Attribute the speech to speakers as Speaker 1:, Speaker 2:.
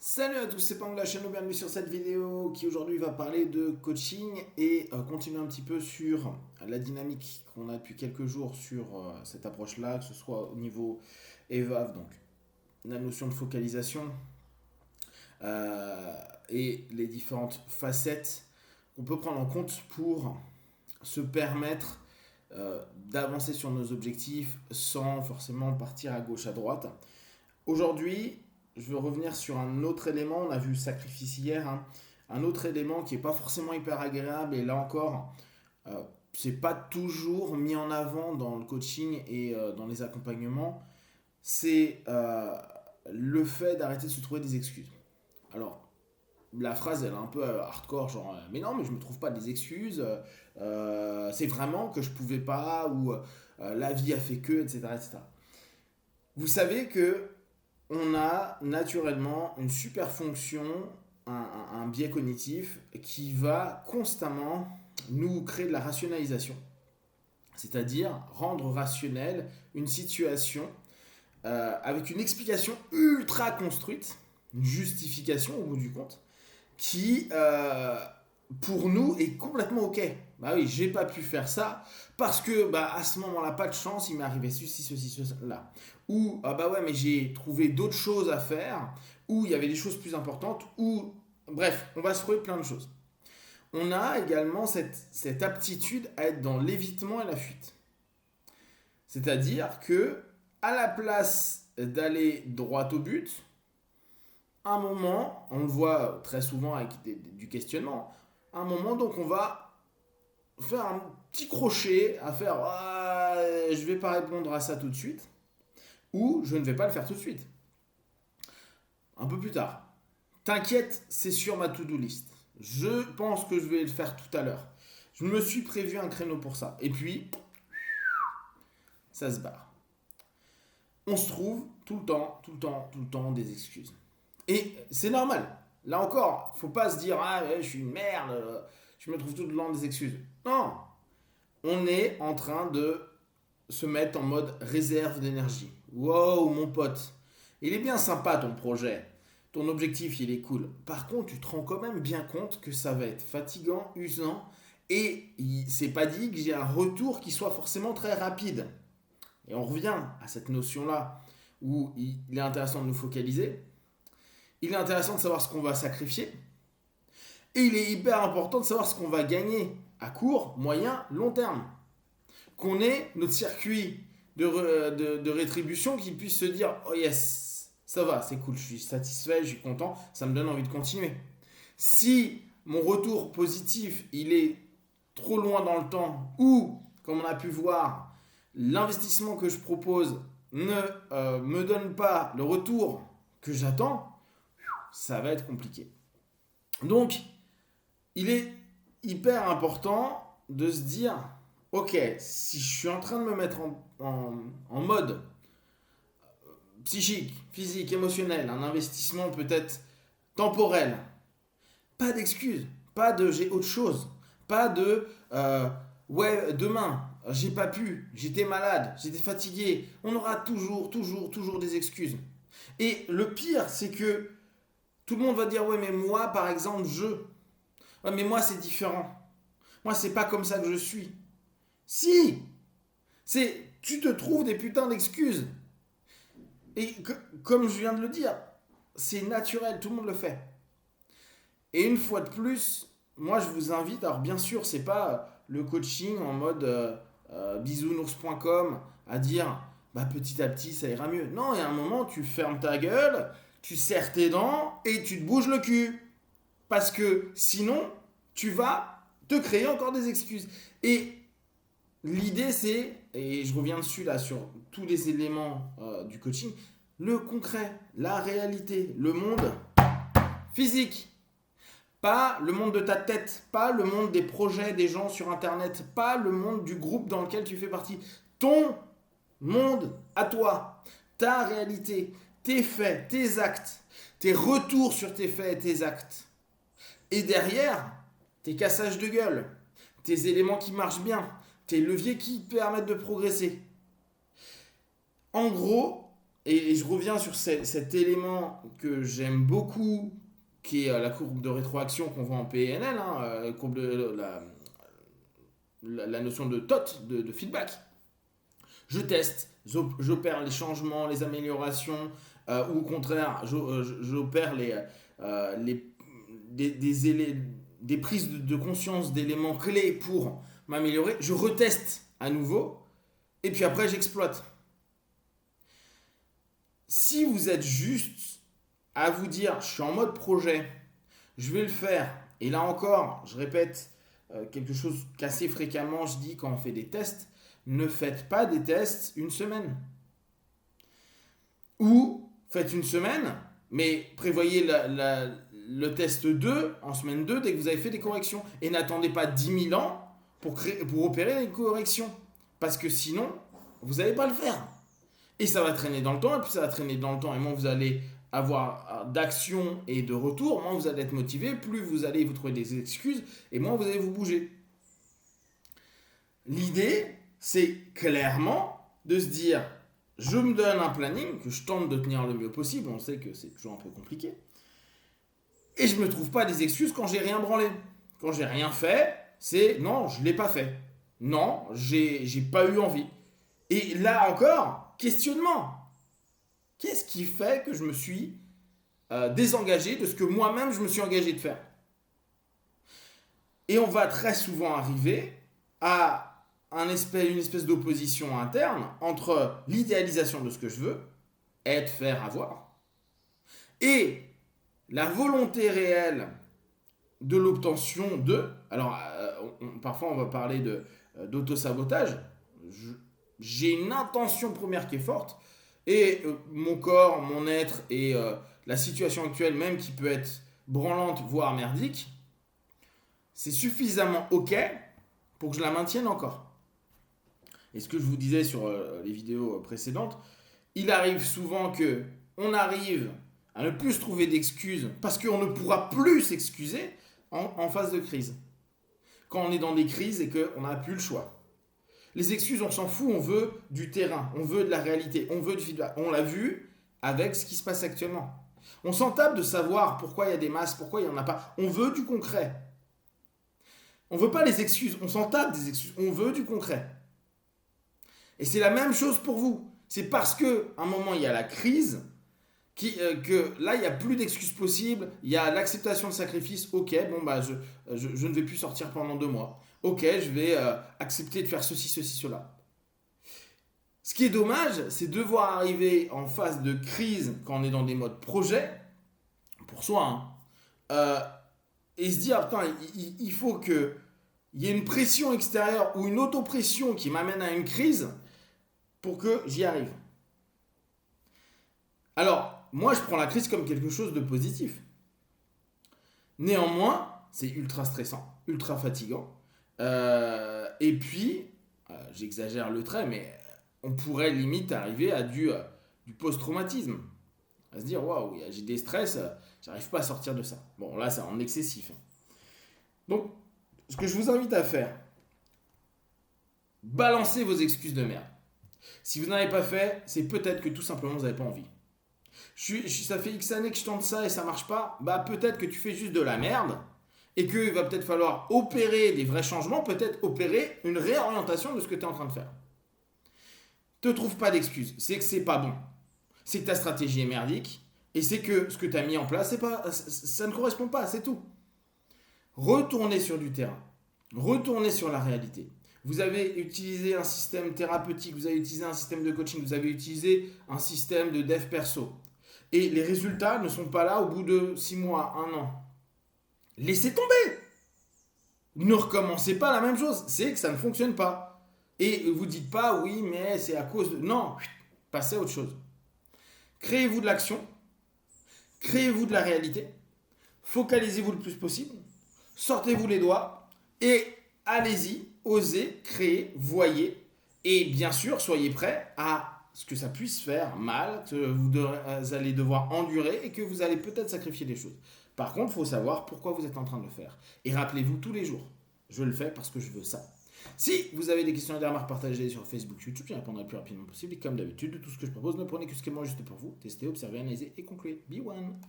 Speaker 1: Salut à tous, c'est Pang de la chaîne, bienvenue sur cette vidéo qui aujourd'hui va parler de coaching et continuer un petit peu sur la dynamique qu'on a depuis quelques jours sur cette approche-là, que ce soit au niveau EVAV, donc la notion de focalisation et les différentes facettes qu'on peut prendre en compte pour se permettre d'avancer sur nos objectifs sans forcément partir à gauche, à droite. Aujourd'hui, je veux revenir sur un autre élément. On a vu sacrifice hier, hein. Un autre élément qui n'est pas forcément hyper agréable. Et là encore, c'est pas toujours mis en avant dans le coaching et dans les accompagnements. C'est le fait d'arrêter de se trouver des excuses. Alors, la phrase, elle est un peu hardcore, genre, mais non, mais je me trouve pas des excuses. C'est vraiment que je pouvais pas ou la vie a fait que, etc., etc. Vous savez que on a naturellement une super fonction, un biais cognitif qui va constamment nous créer de la rationalisation. C'est-à-dire rendre rationnelle une situation avec une explication ultra construite, une justification au bout du compte, qui pour nous est complètement ok. Bah oui, j'ai pas pu faire ça parce que bah à ce moment-là, pas de chance, il m'est arrivé ceci, cela. Ou ah bah ouais, mais j'ai trouvé d'autres choses à faire, ou il y avait des choses plus importantes, ou bref, on va se trouver plein de choses. On a également cette aptitude à être dans l'évitement et la fuite. C'est-à-dire que à la place d'aller droit au but, à un moment, on le voit très souvent avec du questionnement, à un moment donc on va faire un petit crochet à faire ah, je vais pas répondre à ça tout de suite ou je ne vais pas le faire tout de suite. Un peu plus tard. T'inquiète, c'est sur ma to-do list. Je pense que je vais le faire tout à l'heure. Je me suis prévu un créneau pour ça. Et puis, ça se barre. On se trouve tout le temps des excuses. Et c'est normal. Là encore, faut pas se dire ah ouais, je suis une merde, je me trouve tout le temps des excuses. Non, on est en train de se mettre en mode réserve d'énergie. Wow, mon pote, il est bien sympa ton projet. Ton objectif, il est cool. Par contre, tu te rends quand même bien compte que ça va être fatigant, usant, et c'est pas dit que j'ai un retour qui soit forcément très rapide. Et on revient à cette notion-là où il est intéressant de nous focaliser. Il est intéressant de savoir ce qu'on va sacrifier. Et il est hyper important de savoir ce qu'on va gagner à court, moyen, long terme. Qu'on ait notre circuit de rétribution qui puisse se dire oh yes, ça va, c'est cool, je suis satisfait, je suis content, ça me donne envie de continuer. Si mon retour positif, il est trop loin dans le temps ou, comme on a pu voir, l'investissement que je propose ne me donne pas le retour que j'attends, ça va être compliqué. Donc, il est hyper important de se dire, ok, si je suis en train de me mettre en mode psychique, physique, émotionnel, un investissement peut-être temporel, pas d'excuses, pas de j'ai autre chose, pas de ouais, demain, j'ai pas pu, j'étais malade, j'étais fatigué. On aura toujours des excuses. Et le pire, c'est que tout le monde va dire ouais, mais moi, par exemple, ouais, mais moi, c'est différent. Moi, c'est pas comme ça que je suis. Si, tu te trouves des putains d'excuses. Et comme je viens de le dire, c'est naturel, tout le monde le fait. Et une fois de plus, moi je vous invite, alors bien sûr, c'est pas le coaching en mode bisounours.com à dire bah petit à petit ça ira mieux. Non, il y a un moment, tu fermes ta gueule, tu serres tes dents et tu te bouges le cul. Parce que sinon, tu vas te créer encore des excuses. Et l'idée c'est, et je reviens dessus là sur tous les éléments du coaching, le concret, la réalité, le monde physique. Pas le monde de ta tête, pas le monde des projets des gens sur Internet, pas le monde du groupe dans lequel tu fais partie. Ton monde à toi, ta réalité, tes faits, tes actes, tes retours sur tes faits et tes actes. Et derrière, tes cassages de gueule, tes éléments qui marchent bien, tes leviers qui te permettent de progresser. En gros, et je reviens sur cet élément que j'aime beaucoup, qui est la courbe de rétroaction qu'on voit en PNL, hein, courbe de la notion de TOT, de feedback. Je teste, j'opère les changements, les améliorations, ou au contraire, j'opère des prises de conscience d'éléments clés pour m'améliorer. Je reteste à nouveau, et puis après j'exploite. Si vous êtes juste à vous dire, je suis en mode projet, je vais le faire, et là encore, je répète quelque chose qu'assez fréquemment je dis quand on fait des tests, ne faites pas des tests une semaine. Ou faites une semaine, mais prévoyez le test 2 en semaine 2 dès que vous avez fait des corrections. Et n'attendez pas 10 000 ans pour opérer les corrections. Parce que sinon, vous n'allez pas le faire. Et ça va traîner dans le temps, et puis ça va traîner dans le temps. Et moins vous allez avoir d'action et de retour, moins vous allez être motivé, plus vous allez vous trouver des excuses, et moins vous allez vous bouger. L'idée, c'est clairement de se dire, je me donne un planning que je tente de tenir le mieux possible, on sait que c'est toujours un peu compliqué, et je ne me trouve pas des excuses quand j'ai rien branlé. Quand j'ai rien fait, c'est non, je ne l'ai pas fait. Non, j'ai pas eu envie. Et là encore, questionnement. Qu'est-ce qui fait que je me suis désengagé de ce que moi-même je me suis engagé de faire? Et on va très souvent arriver à une espèce d'opposition interne entre l'idéalisation de ce que je veux, être, faire, avoir, et la volonté réelle de l'obtention de... Alors, parfois on va parler d'auto-sabotage. J'ai une intention première qui est forte, et mon corps, mon être, et la situation actuelle même qui peut être branlante, voire merdique, c'est suffisamment ok pour que je la maintienne encore. Et ce que je vous disais sur les vidéos précédentes, il arrive souvent que on arrive à ne plus se trouver d'excuses parce qu'on ne pourra plus s'excuser en phase de crise. Quand on est dans des crises et qu'on n'a plus le choix. Les excuses, on s'en fout, on veut du terrain, on veut de la réalité, on veut du feedback. On l'a vu avec ce qui se passe actuellement. On s'en tape de savoir pourquoi il y a des masses, pourquoi il n'y en a pas. On veut du concret. On ne veut pas les excuses, on s'en tape des excuses, on veut du concret. Et c'est la même chose pour vous. C'est parce qu'à un moment, il y a la crise, que là, il n'y a plus d'excuses possibles, il y a l'acceptation de sacrifice. Ok, bon, bah, je ne vais plus sortir pendant 2 mois. Ok, je vais accepter de faire ceci, cela. Ce qui est dommage, c'est devoir arriver en phase de crise quand on est dans des modes projet, pour soi, hein, et se dire, putain, il faut qu'il y ait une pression extérieure ou une autopression qui m'amène à une crise pour que j'y arrive. Alors, moi, je prends la crise comme quelque chose de positif. Néanmoins, c'est ultra stressant, ultra fatigant. Et puis, j'exagère le trait, mais on pourrait limite arriver à du post-traumatisme. À se dire, waouh, j'ai des stress, j'arrive pas à sortir de ça. Bon, là, c'est en excessif. Donc, ce que je vous invite à faire, balancez vos excuses de merde. Si vous n'avez pas fait, c'est peut-être que tout simplement vous n'avez pas envie. Ça fait X années que je tente ça et ça marche pas. Bah peut-être que tu fais juste de la merde et qu'il va peut-être falloir opérer des vrais changements, peut-être opérer une réorientation de ce que tu es en train de faire. Te trouve pas d'excuses, c'est que c'est pas bon. C'est que ta stratégie est merdique et c'est que ce que tu as mis en place, ça ne correspond pas, c'est tout. Retournez sur du terrain, retournez sur la réalité. Vous avez utilisé un système thérapeutique, vous avez utilisé un système de coaching, vous avez utilisé un système de dev perso. Et les résultats ne sont pas là au bout de 6 mois, 1 an. Laissez tomber. Ne recommencez pas la même chose. C'est que ça ne fonctionne pas. Et vous dites pas, oui, mais c'est à cause de... Non, passez à autre chose. Créez-vous de l'action. Créez-vous de la réalité. Focalisez-vous le plus possible. Sortez-vous les doigts. Et allez-y, osez, créez, voyez. Et bien sûr, soyez prêts à ce que ça puisse faire mal, que vous allez devoir endurer et que vous allez peut-être sacrifier des choses. Par contre, il faut savoir pourquoi vous êtes en train de le faire. Et rappelez-vous tous les jours, je le fais parce que je veux ça. Si vous avez des questions et des remarques, partagées sur Facebook, YouTube, j'y répondrai le plus rapidement possible. Et comme d'habitude, de tout ce que je propose, ne prenez que ce qui est bon juste pour vous. Testez, observez, analysez et concluez. Be one!